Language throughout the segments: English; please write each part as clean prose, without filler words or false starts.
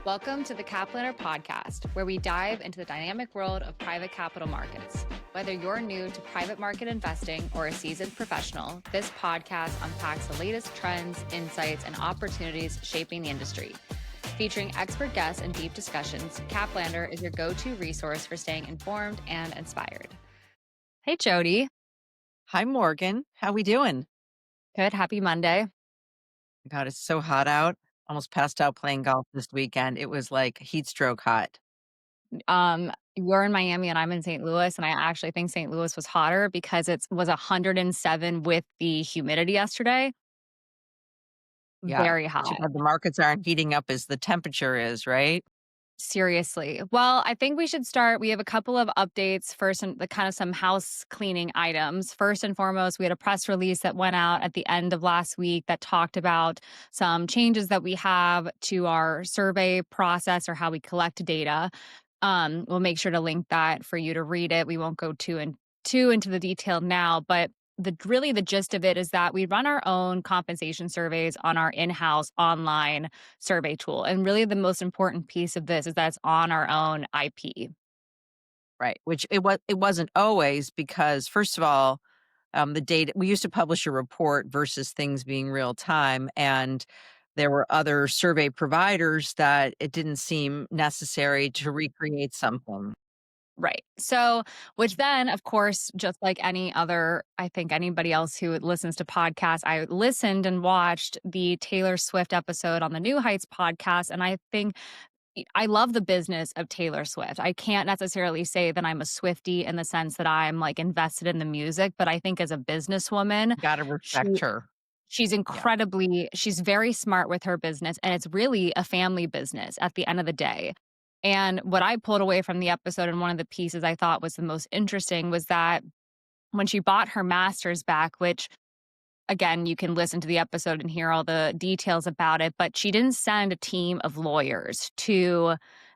Welcome to the Cap Planner podcast, where we dive into the dynamic world of private capital markets. Whether you're new to private market investing or a seasoned professional, this podcast unpacks the latest trends, insights, and opportunities shaping the industry. Featuring expert guests and deep discussions, Cap Planner is your go-to resource for staying informed and inspired. Hey, Jody. Hi, Morgan. How we doing? Good. Happy Monday. God, it's so hot out. Almost passed out playing golf this weekend. It was like heat stroke hot. You're in Miami and I'm in St. Louis, and I actually think St. Louis was hotter because it was 107 with the humidity yesterday. Yeah. Very Too hot. bad the markets aren't heating up as the temperature is, right? Seriously. Well, I think we should start. We have a couple of updates first, and the kind of some house cleaning items. First and foremost, we had a press release that went out at the end of last week that talked about some changes that we have to our survey process or how we collect data. We'll make sure to link that for you to read it. We won't go too into the detail now, but the gist of it is that we run our own compensation surveys on our in-house online survey tool. And really the most important piece of this is that it's on our own IP. Right. Which it wasn't always because first of all, the data we used to publish a report versus things being real time. And there were other survey providers that it didn't seem necessary to recreate something. Right. So, which then, of course, just like any other, I think anybody else who listens to podcasts, I listened and watched the Taylor Swift episode on the New Heights podcast. And I think I love the business of Taylor Swift. I can't necessarily say that I'm a Swiftie in the sense that I'm like invested in the music, but I think as a businesswoman, Gotta she respect her. Yeah. she's very smart with her business, and it's really a family business at the end of the day. And what I pulled away from the episode, and one of the pieces I thought was the most interesting, was that when she bought her master's back, which again, you can listen to the episode and hear all the details about it, but she didn't send a team of lawyers to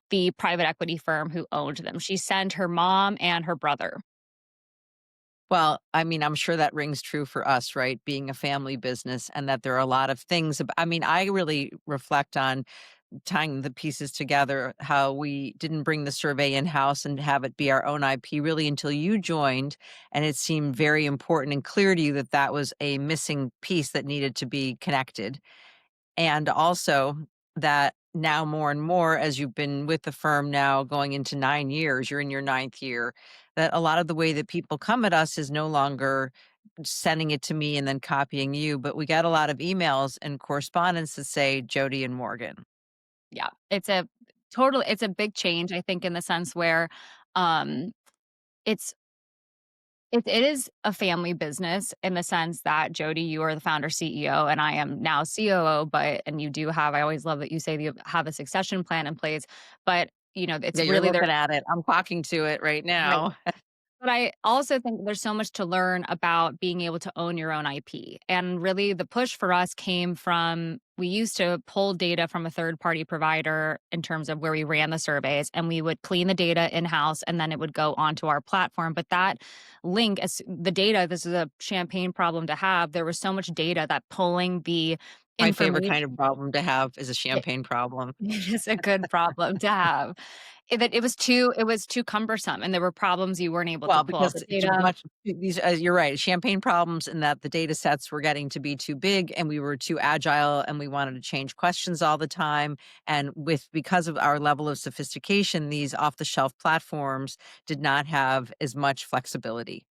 the private equity firm who owned them. She sent her mom and her brother. Well, I mean, I'm sure that rings true for us, right? Being a family business, and that there are a lot of things. I mean, I really reflect on tying the pieces together, how we didn't bring the survey in house and have it be our own IP really until you joined. And it seemed very important and clear to you that that was a missing piece that needed to be connected. And also that now more and more, as you've been with the firm now going into 9 years, you're in your ninth year, that a lot of the way that people come at us is no longer sending it to me and then copying you, but we get a lot of emails and correspondence that say Jody and Morgan. Yeah, it's a big change, I think, in the sense where um it's it is a family business in the sense that Jody, you are the founder CEO and I am now COO, but and you do have, I always love that you say that you have a succession plan in place, but it's Yeah, you're really there. looking at it. I'm talking to it right now. But I also think there's so much to learn about being able to own your own IP. And really, the push for us came from we used to pull data from a third party provider in terms of where we ran the surveys, and we would clean the data in house and then it would go onto our platform. But that link, as the data, this is a champagne problem to have. There was so much data that pulling the My favorite information. kind of problem to have is a champagne problem. It is a good problem to have. It was too cumbersome, and there were problems you weren't able to Well, pull out because the too data. much these you're right, champagne problems in that the data sets were getting to be too big and we were too agile and we wanted to change questions all the time. And because of our level of sophistication, these off the shelf platforms did not have as much flexibility.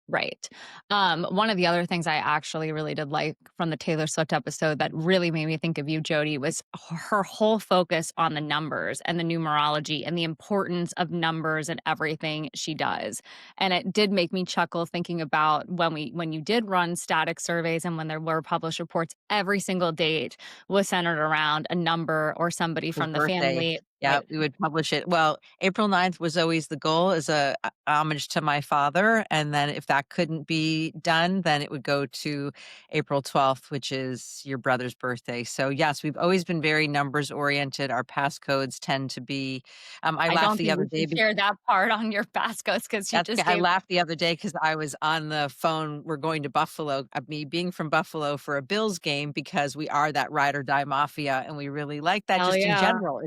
Right. One of the other things I actually really did like from the Taylor Swift episode that really made me think of you, Jody, was her whole focus on the numbers and the numerology and the importance of numbers and everything she does. And it did make me chuckle thinking about when you did run static surveys and when there were published reports, every single date was centered around a number or somebody His from the birthday. family. Yeah, Right. we would publish it. Well, April 9th was always the goal as a homage to my father, and then if that couldn't be done, then it would go to April 12th, which is your brother's birthday. So, yes, we've always been very numbers oriented. Our passcodes tend to be I I laughed don't the think other we day should share that part on your Pascos because you that's just I gave. laughed the other day because I was on the phone, we're going to Buffalo, me being from Buffalo for a Bills game because we are that ride or die mafia, and we really like that Hell just in yeah. general.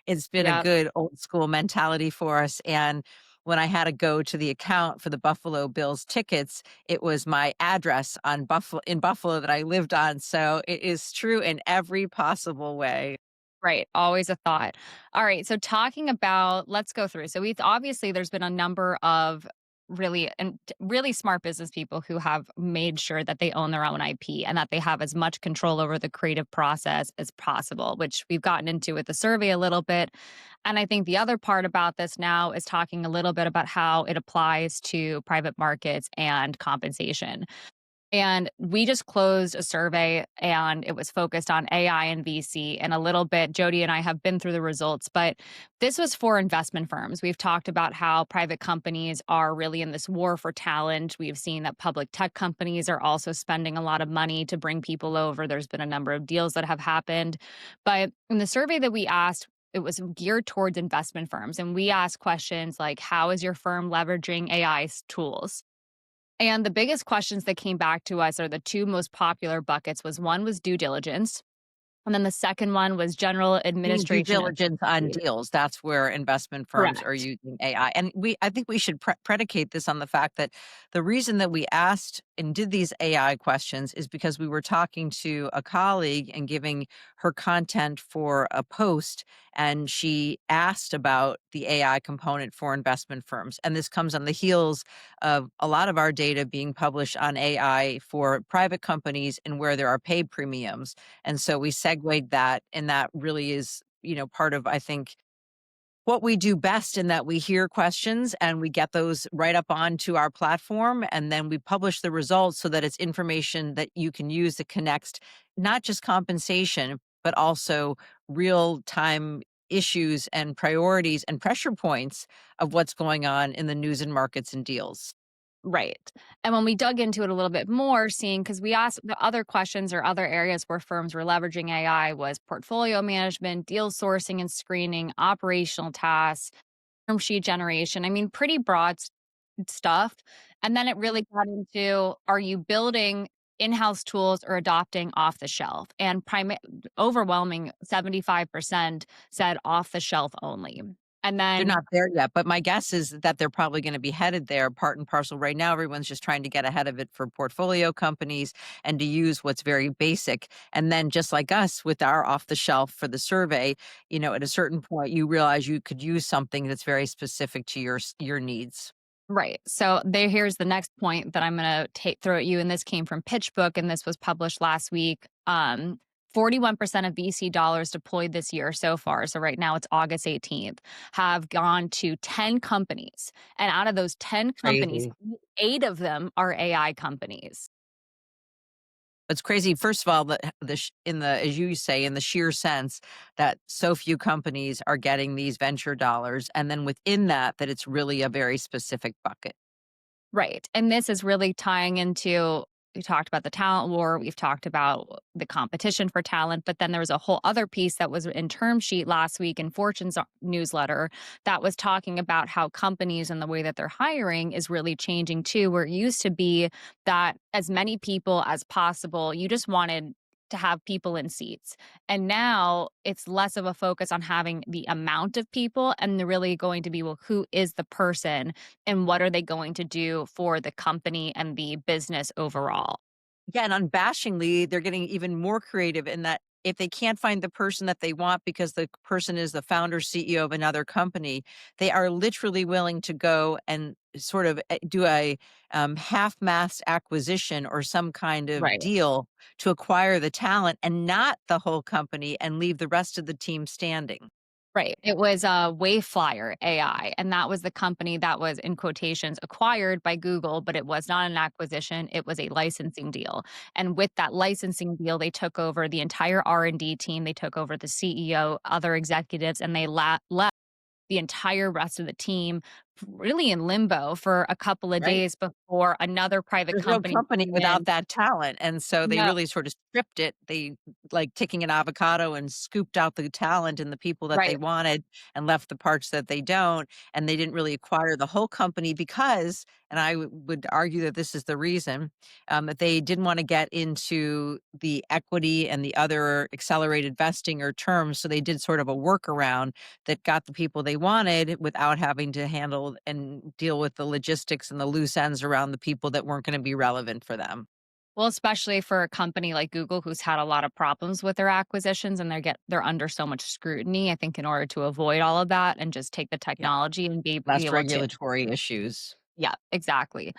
It's been a Yep. good old school mentality for us, and when I had to go to the account for the Buffalo Bills tickets, it was my address on Buffalo that I lived on, so it is true in every possible way. Right, always a thought. All right, so talking about let's go through. So we've obviously there's been a number of really smart business people who have made sure that they own their own IP and that they have as much control over the creative process as possible, which we've gotten into with the survey a little bit. And I think the other part about this now is talking a little bit about how it applies to private markets and compensation. And we just closed a survey and it was focused on AI and VC and a little bit. Jody and I have been through the results, but this was for investment firms. We've talked about how private companies are really in this war for talent. We've seen that public tech companies are also spending a lot of money to bring people over. There's been a number of deals that have happened. But in the survey that we asked, it was geared towards investment firms. And we asked questions like, how is your firm leveraging AI tools? And the biggest questions that came back to us are the 2 most popular buckets was one was due diligence, and then the second one was general Doing due administration of diligence on strategy. deals, that's where investment firms are Correct. using AI, and I think we should predicate this on the fact that the reason that we asked and did these AI questions is because we were talking to a colleague and giving her content for a post, and she asked about the AI component for investment firms, and this comes on the heels of a lot of our data being published on AI for private companies and where there are paid premiums, and so we segued that, and that really is, part of, I think, what we do best in that we hear questions and we get those right up onto our platform. And then we publish the results so that it's information that you can use that connects not just compensation, but also real time issues and priorities and pressure points of what's going on in the news and markets and deals. Right. And when we dug into it a little bit more, seeing because we asked the other questions or other areas where firms were leveraging AI was portfolio management, deal sourcing and screening, operational tasks, term sheet generation. I mean, pretty broad stuff. And then it really got into are you building in-house tools or adopting off the shelf? And overwhelming 75% said off the shelf only. And They're then not there yet, but my guess is that they're probably gonna be headed there part and parcel. Right now, everyone's just trying to get ahead of it for portfolio companies and to use what's very basic, and then just like us with our off the shelf for the survey, at a certain point, you realize you could use something that's very specific to your needs. right. So here's the next point that I'm gonna take throw at you, and this came from PitchBook, and this was published last week. 41% of VC dollars deployed this year so far, so right now it's August 18th, have gone to 10 companies. And out of those 10 companies, Crazy. 8 of them are AI companies. It's crazy, first of all, in the as you say, in the sheer sense that so few companies are getting these venture dollars, and then within that, that it's really a very specific bucket. Right. And this is really tying into we talked about the talent war, we've talked about the competition for talent, but then there was a whole other piece that was in term sheet last week in Fortune's newsletter that was talking about how companies and the way that they're hiring is really changing too, where it used to be that as many people as possible, you just wanted to have people in seats. And now it's less of a focus on having the amount of people and they're really going to be, well, who is the person and what are they going to do for the company and the business overall? Yeah, and unabashingly, they're getting even more creative in that if they can't find the person that they want because the person is the founder CEO of another company, they are literally willing to go and sort of do a half-mast acquisition or some kind of Right. deal to acquire the talent and not the whole company and leave the rest of the team standing. Right. It was Wayflyer AI, and that was the company that was in quotations acquired by Google, but it was not an acquisition. It was a licensing deal. And with that licensing deal, they took over the entire R&D team. They took over the CEO, other executives, and they left the entire rest of the team really in limbo for a couple of right? days before another private There's no company company came without in. that talent, and so they No, really sort of stripped it. They like taking an avocado and scooped out the talent and the people that they right. wanted and left the parts that they don't, and they didn't really acquire the whole company because and would argue that this is the reason, that they didn't wanna get into the equity and the other accelerated vesting or terms, so they did sort of a workaround that got the people they wanted without having to handle and deal with the logistics and the loose ends around the people that weren't gonna be relevant for them. Well, especially for a company like Google who's had a lot of problems with their acquisitions and they're under so much scrutiny. I think in order to avoid all of that and just take the Yeah, technology and be less able to. regulatory issues. Yeah, exactly.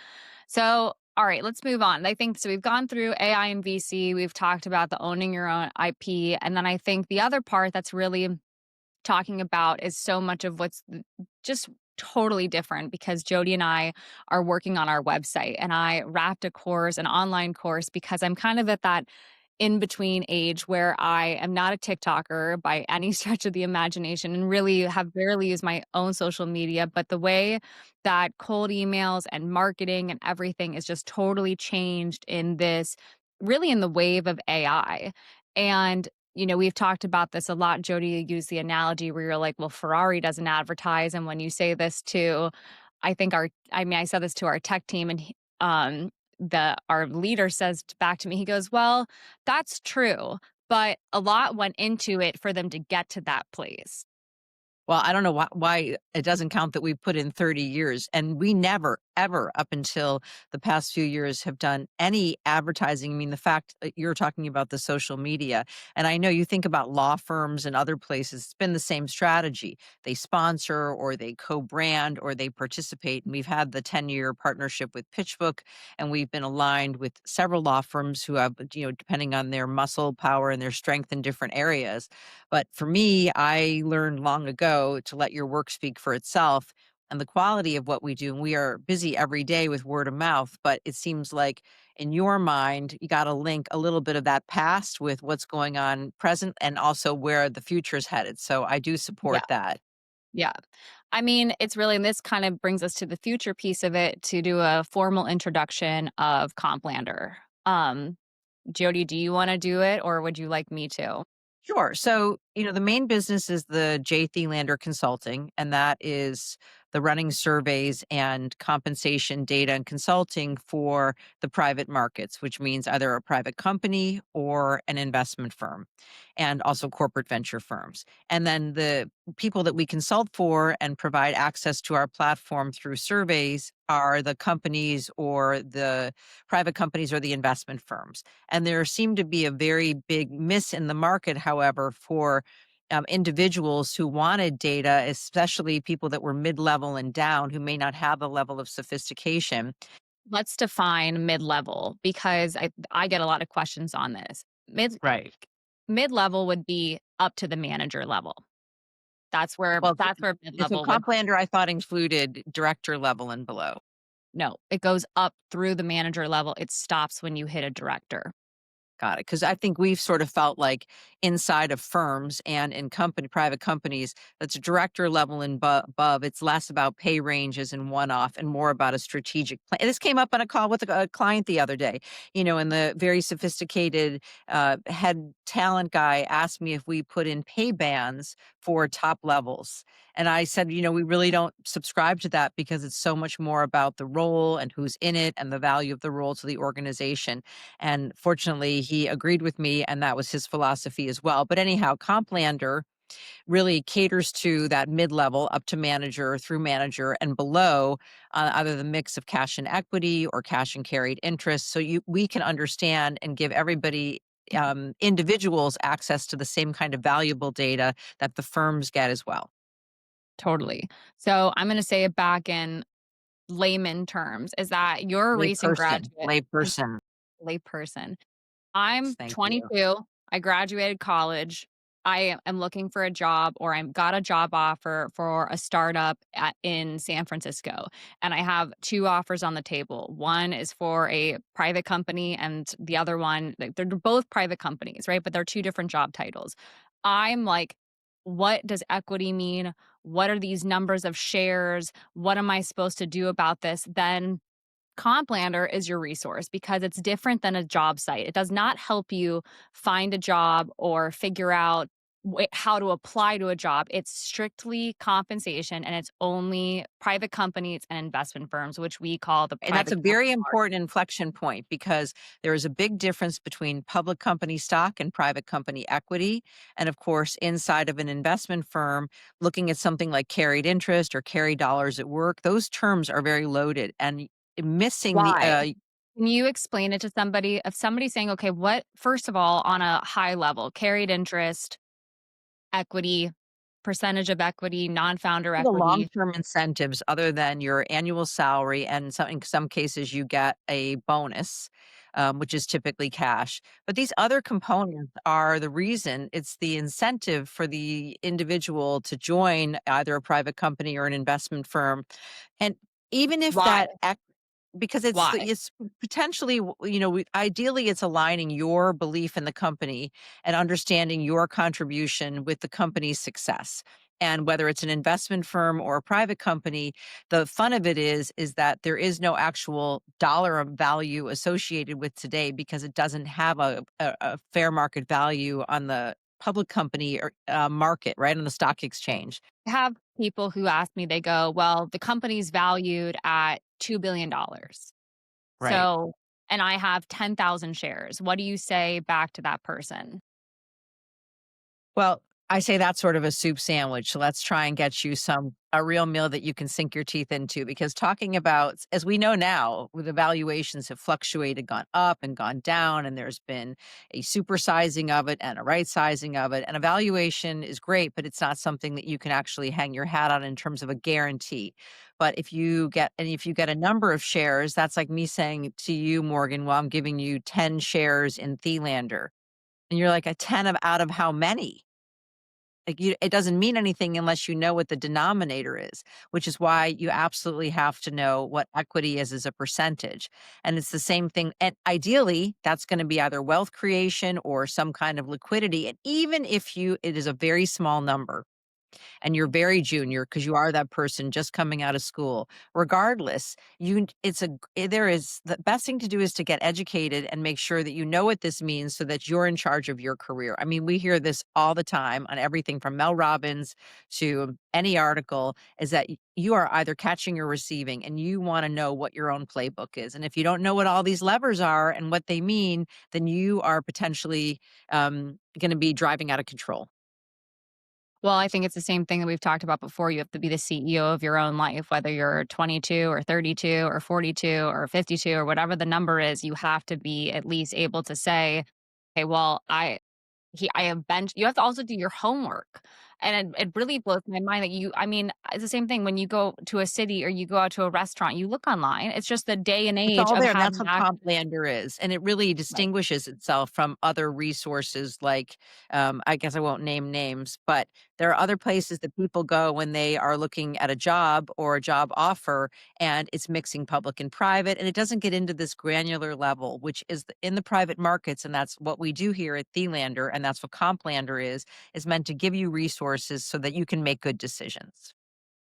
So, all right, let's move on. I think so we've gone through AI and VC, we've talked about the owning your own IP, and then I think the other part that's really talking about is so much of what's just totally different because Jody and I are working on our website and I wrapped a course, an online course, because I'm kind of at that in between age where I am not a TikToker by any stretch of the imagination and really have barely used my own social media. But the way that cold emails and marketing and everything is just totally changed in this, really in the wave of AI. And we've talked about this a lot. Jody used the analogy where you're like, well, Ferrari doesn't advertise. And when you say this to, I said this to our tech team and our leader says back to me, he goes, well, that's true. But a lot went into it for them to get to that place. Well, I don't know why it doesn't count that we put in 30 years, and we never, ever, up until the past few years, have done any advertising. I mean, the fact that you're talking about the social media, and I know you think about law firms and other places, it's been the same strategy. They sponsor or they co-brand or they participate, and we've had the 10-year partnership with PitchBook, and we've been aligned with several law firms who have, depending on their muscle power and their strength in different areas. But for me, I learned long ago to let your work speak for itself and the quality of what we do. And we are busy every day with word of mouth, but it seems like in your mind, you got to link a little bit of that past with what's going on present and also where the future is headed. So I do Yeah. support that. Yeah. I mean, it's really, and this kind of brings us to the future piece of it to do a formal introduction of Complander. Jody, do you want to do it or would you like me to? Sure. So, the main business is the J. Thielander Consulting, and that is the running surveys and compensation data and consulting for the private markets, which means either a private company or an investment firm, and also corporate venture firms. And then the people that we consult for and provide access to our platform through surveys are the companies or the private companies or the investment firms. And there seemed to be a very big miss in the market, however, for individuals who wanted data, especially people that were mid level and down who may not have the level of sophistication. Let's define mid-level because I get a lot of questions on this. Right. Mid-level would be up to the manager level. Well, That's where so mid-level would. Complander I thought included director level and below. No, it goes up through the manager level. It stops when you hit a director. Got it. Because I think we've sort of felt like inside of firms and in private companies, that's director level and above. It's less about pay ranges and one off and more about a strategic plan. This came up on a call with a client the other day, and the very sophisticated head talent guy asked me if we put in pay bands for top levels. And I said, we really don't subscribe to that because it's so much more about the role and who's in it and the value of the role to the organization. And fortunately, he agreed with me, and that was his philosophy as well. But anyhow, Complander really caters to that mid level up to manager through manager and below, either the mix of cash and equity or cash and carried interest. So we can understand and give everybody. Individuals access to the same kind of valuable data that the firms get as well. Totally. So I'm going to say it back in layman terms is that you're a recent Layperson, graduate, a layperson. layperson. I'm Thank you. 22. I graduated college. I am looking for a job or I got a job offer for a startup in San Francisco. And I have two offers on the table. One is for a private company, and the other one, they're both private companies, right? But they're two different job titles. I'm like what does equity mean? What are these numbers of shares? What am I supposed to do about this? Then Complander is your resource because it's different than a job site. It does not help you find a job or figure out how to apply to a job. It's strictly compensation and it's only private companies and investment firms, which we call the And that's private a capital very market. important inflection point because there is a big difference between public company stock and private company equity. And of course, inside of an investment firm, looking at something like carried interest or carry dollars at work, those terms are very loaded and missing the Why? Can you explain it to somebody? If somebody's saying, okay, what, first of all, on a high level, carried interest, equity, percentage of equity, non founder the equity, long-term incentives other than your annual salary, and in some cases you get a bonus, which is typically cash. But these other components are the reason, it's the incentive for the individual to join either a private company or an investment firm. And even if why? that because Why? it's potentially, ideally, it's aligning your belief in the company and understanding your contribution with the company's success. And whether it's an investment firm or a private company, the fun of it is that there is no actual dollar of value associated with today because it doesn't have a fair market value on the public company or market, right, on the stock exchange. Have people who ask me, they go, "Well, the company's valued at $2 billion. Right. So, and I have 10,000 shares. What do you say back to that person?" Well, I say that's sort of a soup sandwich. So let's try and get you a real meal that you can sink your teeth into because talking about, as we know now, with the valuations have fluctuated, gone up and gone down, and there's been a supersizing of it and a right sizing of it. And a valuation is great, but it's not something that you can actually hang your hat on in terms of a guarantee. But if you get a number of shares, that's like me saying to you, Morgan, well, I'm giving you 10 shares in Thielander. And you're like, a 10 of out of how many? Like, it doesn't mean anything unless you know what the denominator is, which is why you absolutely have to know what equity is as a percentage. And it's the same thing. And ideally, that's going to be either wealth creation or some kind of liquidity. And even if it is a very small number, and you're very junior because you are that person just coming out of school. Regardless, there is the best thing to do is to get educated and make sure that you know what this means so that you're in charge of your career. I mean, we hear this all the time on everything from Mel Robbins to any article is that you are either catching or receiving and you want to know what your own playbook is. And if you don't know what all these levers are and what they mean, then you are potentially going to be driving out of control. Well, I think it's the same thing that we've talked about before. You have to be the CEO of your own life, whether you're 22 or 32 or 42 or 52 or whatever the number is, you have to be at least able to say, "Okay, well, I have bench." You have to also do your homework. And it really blows my mind that I mean, it's the same thing when you go to a city or you go out to a restaurant, you look online. It's just the day and It's age all of there, and that's having what access. Complander is, and it really Right. distinguishes itself from other resources like, I guess I won't name names, but there are other places that people go when they are looking at a job or a job offer, and it's mixing public and private, and it doesn't get into this granular level, which is in the private markets, and that's what we do here at Thielander, and that's what Complander is meant to give you resources so that you can make good decisions.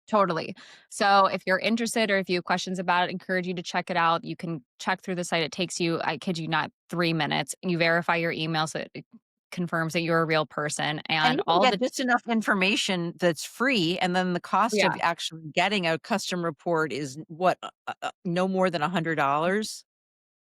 Totally. So if you're interested or if you have questions about it, encourage you to check it out. You can check through the site. It takes you, I kid you not, 3 minutes. You verify your email so it confirms that you're a real person And and you can all get the just enough information that's free, and then the cost yeah. of actually getting a custom report is what, no more than $100?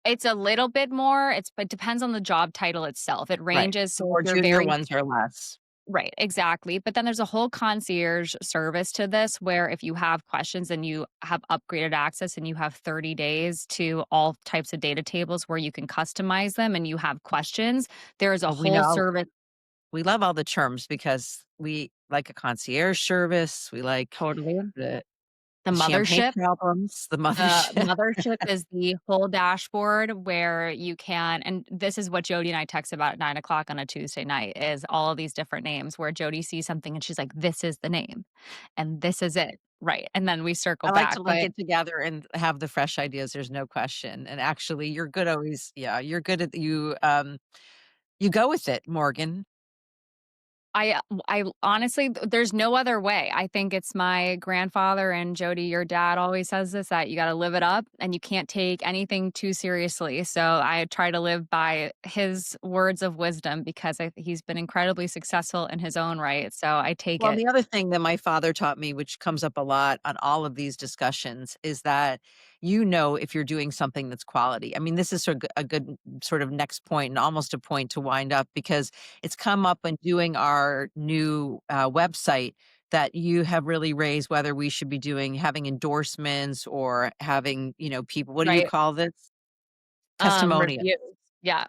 It's a little bit more. It depends on the job title itself. It Right. ranges. The So if more you're junior very ones are less. right, exactly. But then there's a whole concierge service to this where if you have questions and you have upgraded access and you have 30 days to all types of data tables where you can customize them and you have questions, there is a Well, we whole know service. we love all the terms because we like a concierge service, we like Totally. the The champagne mothership. problems, the The mothership. mothership is the whole dashboard where you can, and this is what Jody and I text about at 9 o'clock on a Tuesday night, is all of these different names where Jody sees something and she's like, "This is the name, and this is it." Right, and then we circle I like back, to link but it together and have the fresh ideas, there's no question, and actually, you're good always, yeah, you're good at you go with it, Morgan. I honestly, there's no other way. I think it's my grandfather, and Jody, your dad always says this, that you gotta live it up and you can't take anything too seriously. So I try to live by his words of wisdom because he's been incredibly successful in his own right. So I take Well, and it. the other thing that my father taught me, which comes up a lot on all of these discussions, is that you know if you're doing something that's quality. I mean, this is a good sort of next point and almost a point to wind up because it's come up when doing our new website that you have really raised whether we should be doing having endorsements or having, people, what do you Right? call this? Testimonial. Reviews. Yeah,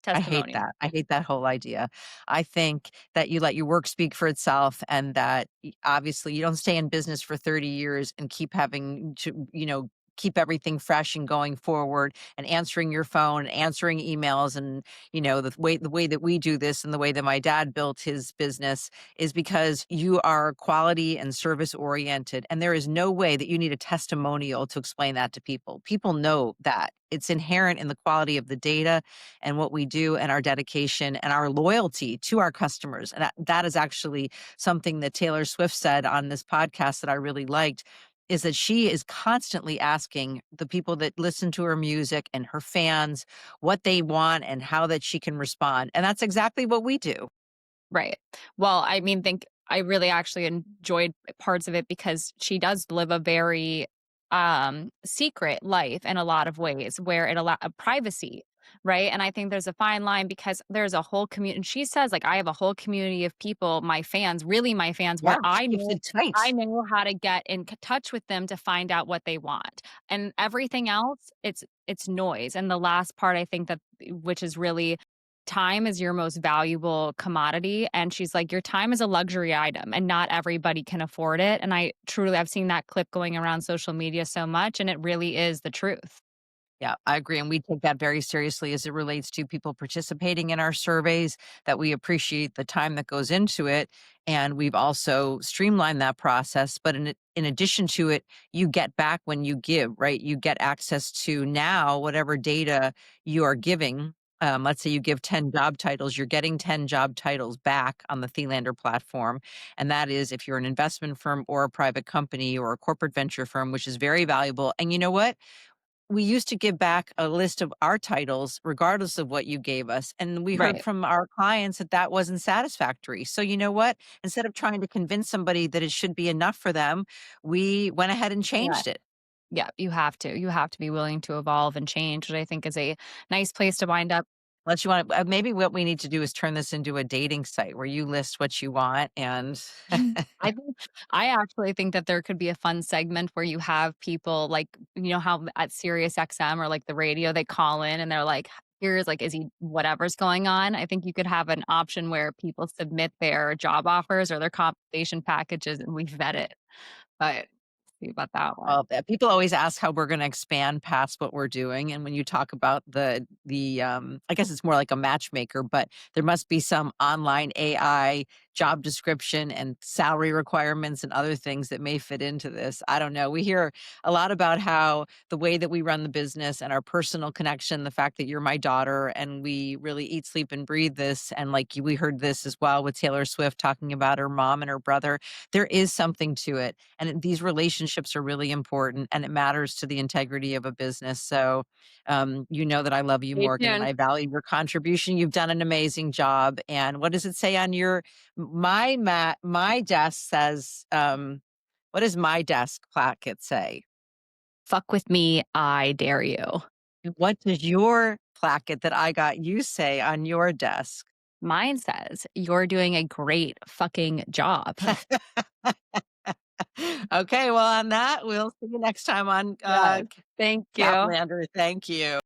I hate testimonial. that. I hate that whole idea. I think that you let your work speak for itself and that obviously you don't stay in business for 30 years and keep having to, keep everything fresh and going forward and answering your phone, answering emails and, the way that we do this and the way that my dad built his business is because you are quality and service oriented and there is no way that you need a testimonial to explain that to people. People know that. It's inherent in the quality of the data and what we do and our dedication and our loyalty to our customers. And that is actually something that Taylor Swift said on this podcast that I really liked is that she is constantly asking the people that listen to her music and her fans what they want and how that she can respond. And that's exactly what we do. Right. Well, I mean, think I really actually enjoyed parts of it because she does live a very secret life in a lot of ways where it allow privacy, right? And I think there's a fine line because there's a whole community and she says like I have a whole community of people, my fans, really my fans Yeah, where she keeps it tight. I know how to get in touch with them to find out what they want. And everything else, it's noise. And the last part I think that which is really time is your most valuable commodity, and she's like, "Your time is a luxury item, and not everybody can afford it," and I've seen that clip going around social media so much, and it really is the truth. Yeah, I agree. And we take that very seriously as it relates to people participating in our surveys, that we appreciate the time that goes into it. And we've also streamlined that process. But in addition to it, you get back when you give, right? You get access to now whatever data you are giving. Let's say you give 10 job titles, you're getting 10 job titles back on the Thelander platform. And that is if you're an investment firm or a private company or a corporate venture firm, which is very valuable. And you know what? We used to give back a list of our titles regardless of what you gave us, and we heard Right. from our clients that that wasn't satisfactory. So you know what? Instead of trying to convince somebody that it should be enough for them, we went ahead and Yeah. changed it. Yeah, you have to. You have to be willing to evolve and change, which I think is a nice place to wind up. Unless you want maybe what we need to do is turn this into a dating site where you list what you want and I actually think that there could be a fun segment where you have people like, you know how at Sirius XM or like the radio, they call in and they're like, here's like, is he whatever's going on? I think you could have an option where people submit their job offers or their compensation packages and we vet it. But see about that one. Well, people always ask how we're gonna expand past what we're doing, and when you talk about I guess it's more like a matchmaker, but there must be some online AI job description and salary requirements and other things that may fit into this. I don't know. We hear a lot about how the way that we run the business and our personal connection, the fact that you're my daughter and we really eat, sleep, and breathe this, and like we heard this as well with Taylor Swift talking about her mom and her brother. There is something to it. And these relationships are really important and it matters to the integrity of a business. So, you know that I love you, Stay Morgan, and tuned. I value your contribution. You've done an amazing job. And what does it say on my desk says, what does my desk placket say? Fuck with me, I dare you. And what does your placket that I got you say on your desk? Mine says, you're doing a great fucking job. Okay, well, on that, we'll see you next time on Yes. Thank you. Catlander. Thank you.